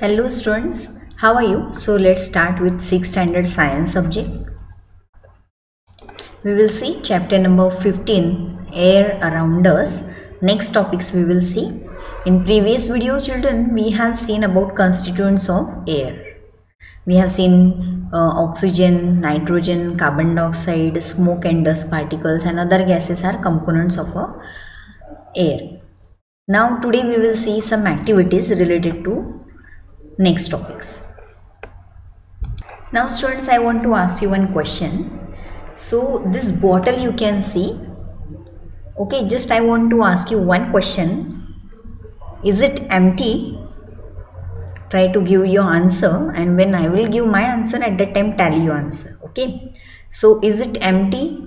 Hello students, how are you? So let's start with 6th standard science subject. We will see chapter number 15, air around us. Next topics we will see. In previous video children, we have seen about constituents of air. We have seen oxygen, nitrogen, carbon dioxide, smoke and dust particles and other gases are components of air. Now today we will see some activities related to next topics. Now students, I want to ask you one question. So this bottle you can see. Okay, just I want to ask you one question. Is it empty? Try to give your answer, and when I will give my answer, at that time tally your answer. Okay. So is it empty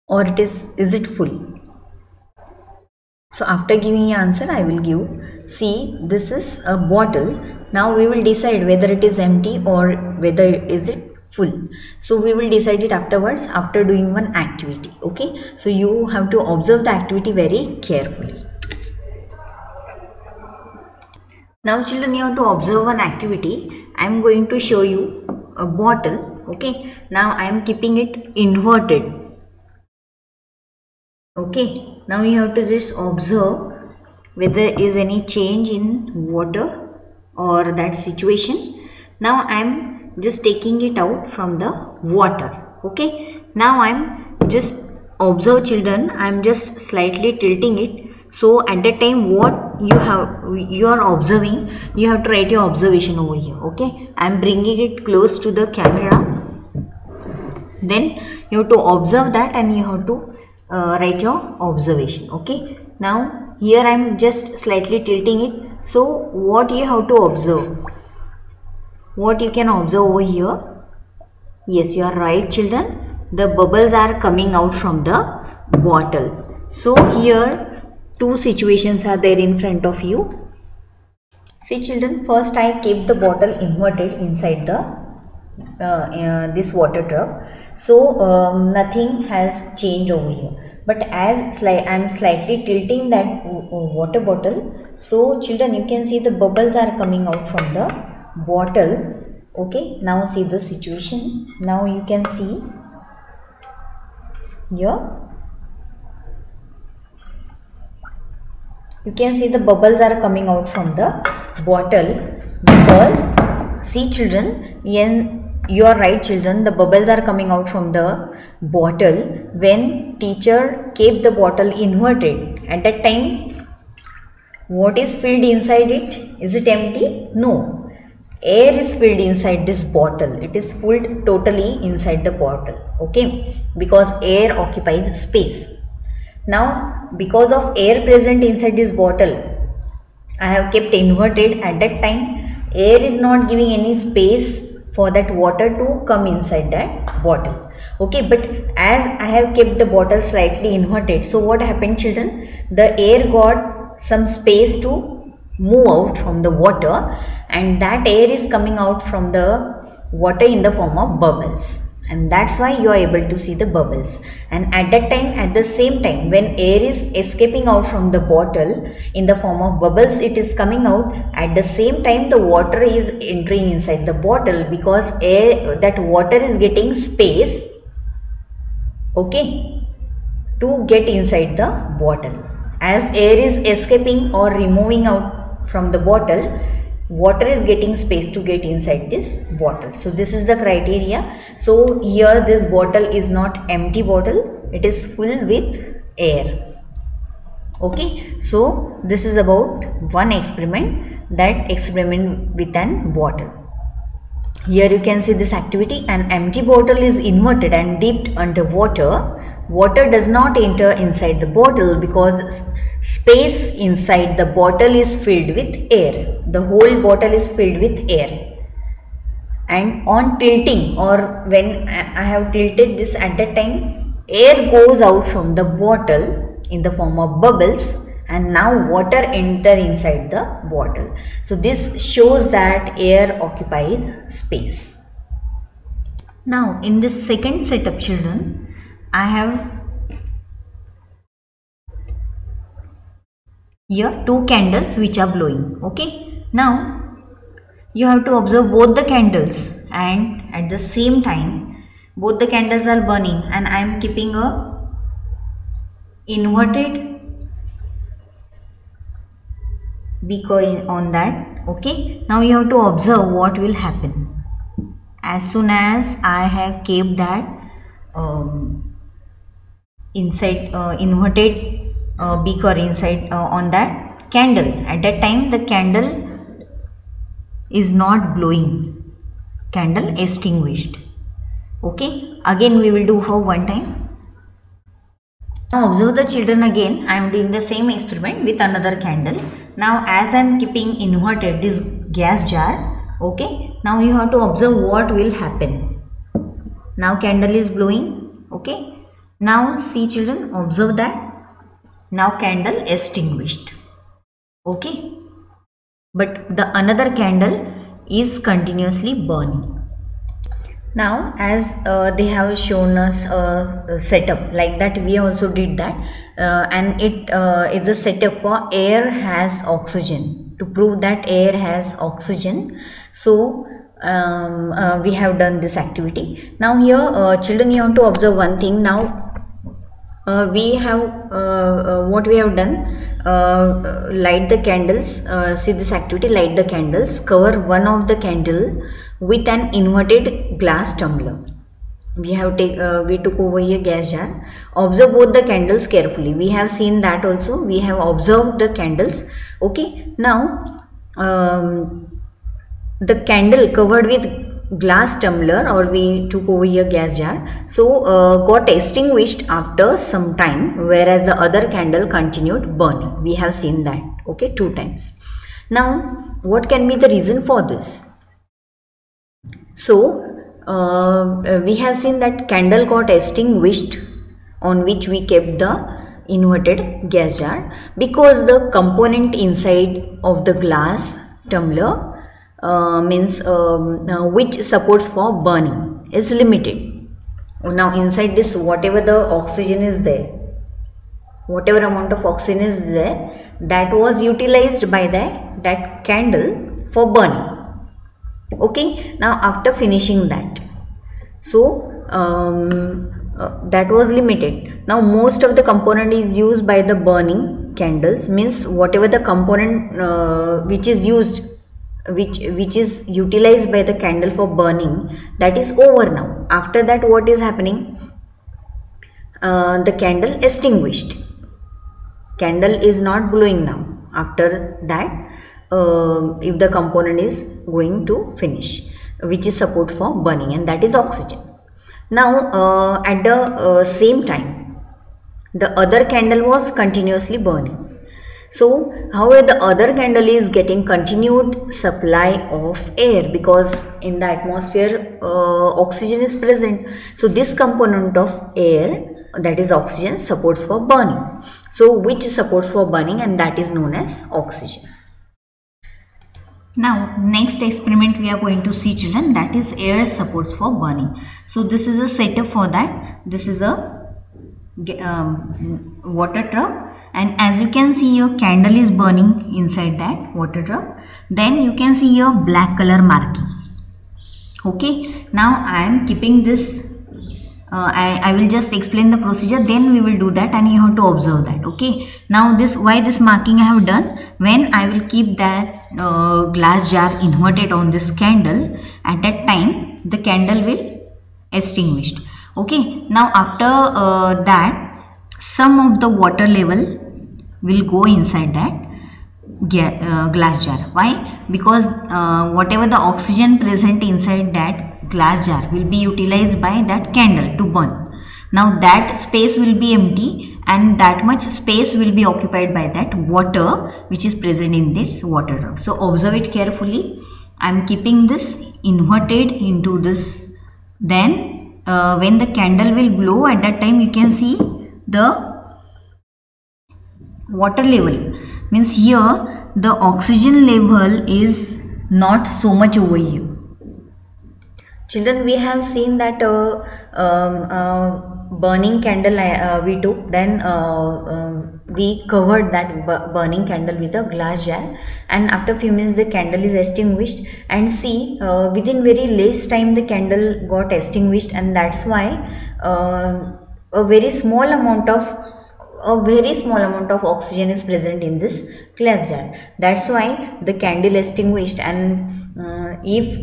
or is it full? So after giving your answer, I will give. See, this is a bottle. Now we will decide whether it is empty or whether is it full. So we will decide it afterwards after doing one activity. Okay. So you have to observe the activity very carefully. Now children, you have to observe one activity. I am going to show you a bottle. Okay. Now I am keeping it inverted. Okay. Now you have to just observe whether there is any change in water or that situation. Now I am just taking it out from the water. Okay. Now I am just observe children. I am just slightly tilting it. So at that time what you are observing, you have to write your observation over here. Okay. I am bringing it close to the camera. Then you have to observe that and you have to write your observation. Okay. Now here I am just slightly tilting it. So what you have to observe? What you can observe over here? Yes, you are right children. The bubbles are coming out from the bottle. So here two situations are there in front of you. See children, first I kept the bottle inverted inside this water tub. So nothing has changed over here, but as I am slightly tilting that water bottle, so children you can see the bubbles are coming out from the bottle. Okay, now see the situation. Now you can see here, you can see the bubbles are coming out from the bottle because see children, you are right children, the bubbles are coming out from the bottle when teacher kept the bottle inverted. At that time what is filled inside it? Is it empty? No, air is filled inside this bottle. It is filled totally inside the bottle. Okay, because air occupies space. Now because of air present inside this bottle, I have kept inverted. At that time air is not giving any space for that water to come inside that bottle. Okay, but as I have kept the bottle slightly inverted, so what happened children? The air got some space to move out from the water, and that air is coming out from the water in the form of bubbles, and that's why you are able to see the bubbles. And at that time, at the same time, when air is escaping out from the bottle in the form of bubbles, it is coming out. At the same time the water is entering inside the bottle because that water is getting space, okay, to get inside the bottle. As air is escaping or removing out from the bottle, water is getting space to get inside this bottle. So this is the criteria. So here this bottle is not empty bottle, it is full with air. Okay, so this is about one experiment, that experiment with an bottle. Here you can see this activity. An empty bottle is inverted and dipped under water. Water does not enter inside the bottle because space inside the bottle is filled with air. The whole bottle is filled with air. And on tilting, or when I have tilted this, at that time air goes out from the bottle in the form of bubbles, and now water enter inside the bottle. So this shows that air occupies space. Now in this second setup children, I have here two candles which are blowing. Okay, Now you have to observe both the candles, and at the same time both the candles are burning, and I am keeping a inverted beaker on that. Okay, now you have to observe what will happen. As soon as I have kept that inside inverted beaker inside on that candle, at that time the candle is not glowing, candle extinguished. Okay, again we will do for one time. Now observe the children, again I am doing the same experiment with another candle. Now as I am keeping inverted this gas jar, okay, now you have to observe what will happen. Now candle is glowing. Okay, now see children, observe that now candle extinguished. Okay, but the another candle is continuously burning. Now as they have shown us a setup like that, we also did that, and it is a setup for air has oxygen, to prove that air has oxygen. So we have done this activity. Now here children, you have to observe one thing. Now we have what we have done, light the candles, see this activity, light the candles, cover one of the candle with an inverted glass tumbler. We have we took over a gas jar. Observe both the candles carefully. We have seen that also, we have observed the candles. Okay, now the candle covered with glass tumbler, or we took over a gas jar, so got extinguished after some time, whereas the other candle continued burning. We have seen that, okay, 2 times. Now what can be the reason for this? So we have seen that candle got extinguished on which we kept the inverted gas jar, because the component inside of the glass tumbler means which supports for burning is limited. Now inside this, whatever the oxygen is there, whatever amount of oxygen is there, that was utilized by that candle for burning. Okay, now after finishing that, so that was limited. Now most of the component is used by the burning candles, means whatever the component which is used, which is utilized by the candle for burning, that is over now. After that, what is happening? The candle extinguished, candle is not glowing now. After that, if the component is going to finish, which is support for burning, and that is oxygen. Now at the same time, the other candle was continuously burning. So however, the other candle is getting continued supply of air, because in the atmosphere oxygen is present. So this component of air, that is oxygen, supports for burning. So which supports for burning, and that is known as oxygen. Now next experiment we are going to see children, that is air supports for burning. So this is a setup for that. This is a water tub, and as you can see, your candle is burning inside that water tub. Then you can see your black color marking. Okay, now I am keeping this, I will just explain the procedure, then we will do that, and you have to observe that. Okay, now this, why this marking I have done, when I will keep that glass jar inverted on this candle, at that time the candle will extinguished. Okay, now after that, some of the water level will go inside that glass jar. Why? Because whatever the oxygen present inside that glass jar will be utilized by that candle to burn. Now that space will be empty, and that much space will be occupied by that water which is present in this water tub. So observe it carefully. I am keeping this inverted into this. Then when the candle will glow, at that time you can see the water level, means here the oxygen level is not so much over here. Children, we have seen that burning candle we took, then we covered that burning candle with a glass jar, and after few minutes the candle is extinguished, and see within very less time the candle got extinguished, and that's why a very small amount of oxygen is present in this glass jar. That's why the candle extinguished, and if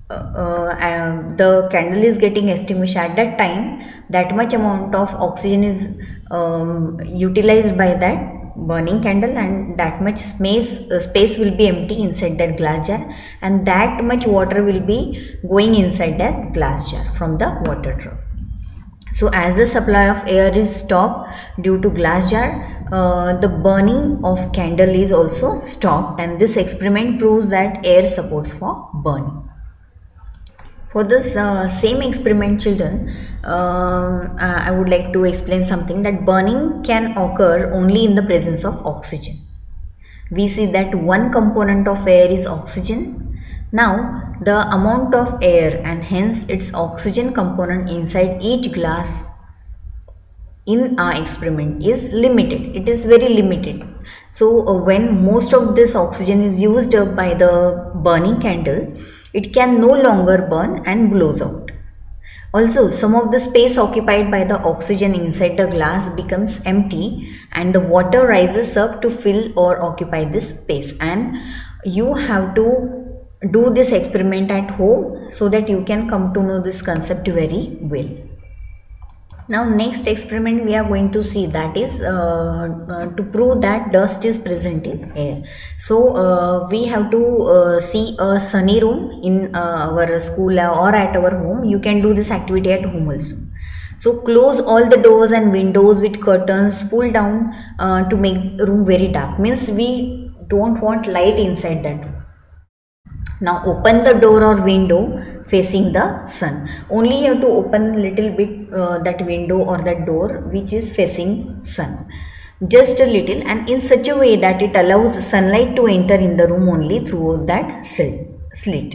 the candle is getting extinguished at that time, that much amount of oxygen is utilized by that burning candle, and that much space will be empty inside that glass jar, and that much water will be going inside that glass jar from the water drop. So as the supply of air is stopped due to glass jar, the burning of candle is also stopped, and this experiment proves that air supports for burning. For this same experiment, children, I would like to explain something, that burning can occur only in the presence of oxygen. We see that one component of air is oxygen. Now, the amount of air and hence its oxygen component inside each glass in our experiment is limited. It is very limited. So, when most of this oxygen is used by the burning candle, it can no longer burn and blows out. Also, some of the space occupied by the oxygen inside the glass becomes empty, and the water rises up to fill or occupy this space. And you have to do this experiment at home so that you can come to know this concept very well. Now next experiment we are going to see, that is to prove that dust is present in air. So we have to see a sunny room in our school or at our home. You can do this activity at home also. So close all the doors and windows with curtains, pull down to make room very dark. Means we don't want light inside that room. Now open the door or window facing the sun. Only you have to open little bit that window or that door which is facing sun. Just a little, and in such a way that it allows sunlight to enter in the room only through that slit.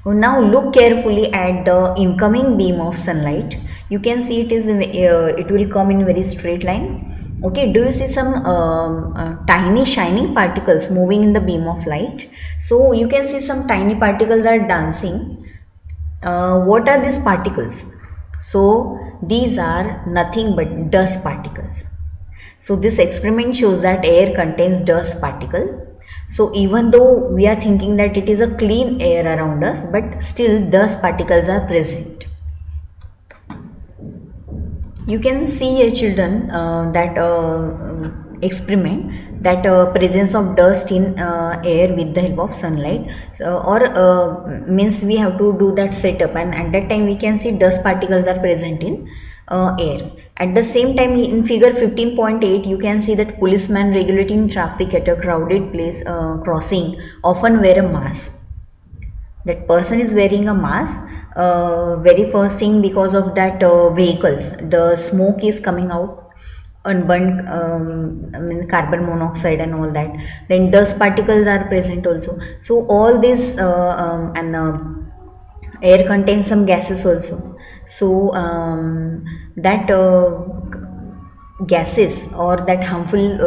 Now look carefully at the incoming beam of sunlight. You can see it will come in very straight line. Okay, do you see some tiny shining particles moving in the beam of light? So you can see some tiny particles are dancing. What are these particles? So these are nothing but dust particles. So this experiment shows that air contains dust particle. So even though we are thinking that it is a clean air around us, but still dust particles are present. You can see, children, that experiment, that presence of dust in air with the help of sunlight, means we have to do that setup, and at that time we can see dust particles are present in air. At the same time, in figure 15.8 you can see that policeman regulating traffic at a crowded place crossing often wear a mask. That person is wearing a mask. Very first thing, because of that vehicles, the smoke is coming out, unburned carbon monoxide and all that. Then dust particles are present also. So all this air contains some gases also. So that gases or that harmful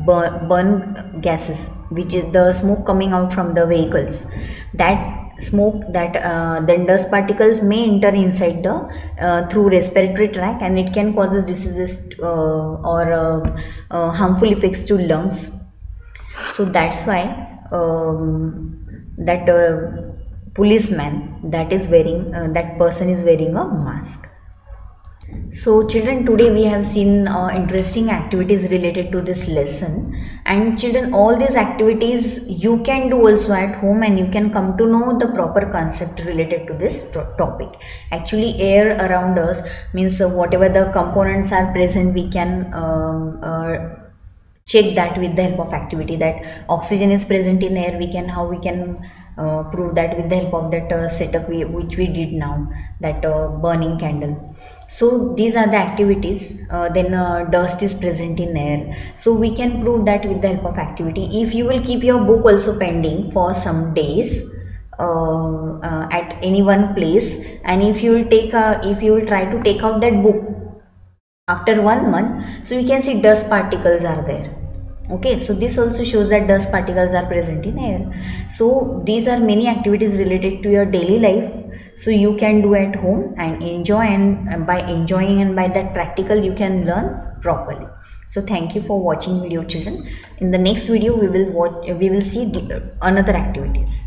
burn gases, which is the smoke coming out from the vehicles, that smoke, that then dust particles may enter inside the through respiratory tract, and it can cause diseases or harmful effects to lungs. So that's why that policeman, that is wearing that person is wearing a mask. So children, today we have seen interesting activities related to this lesson, and children, all these activities you can do also at home, and you can come to know the proper concept related to this topic. Actually, air around us means whatever the components are present, we can check that with the help of activity, that oxygen is present in air. How we can prove that with the help of that setup which we did now, that burning candle. So these are the activities. Then dust is present in air, so we can prove that with the help of activity. If you will keep your book also pending for some days, at any one place, and if you will try to take out that book after 1 month, so you can see dust particles are there. Okay, so this also shows that dust particles are present in air. So these are many activities related to your daily life, so you can do at home and enjoy, and by enjoying and by that practical you can learn properly. So thank you for watching video, children. In the next video we will see another activities.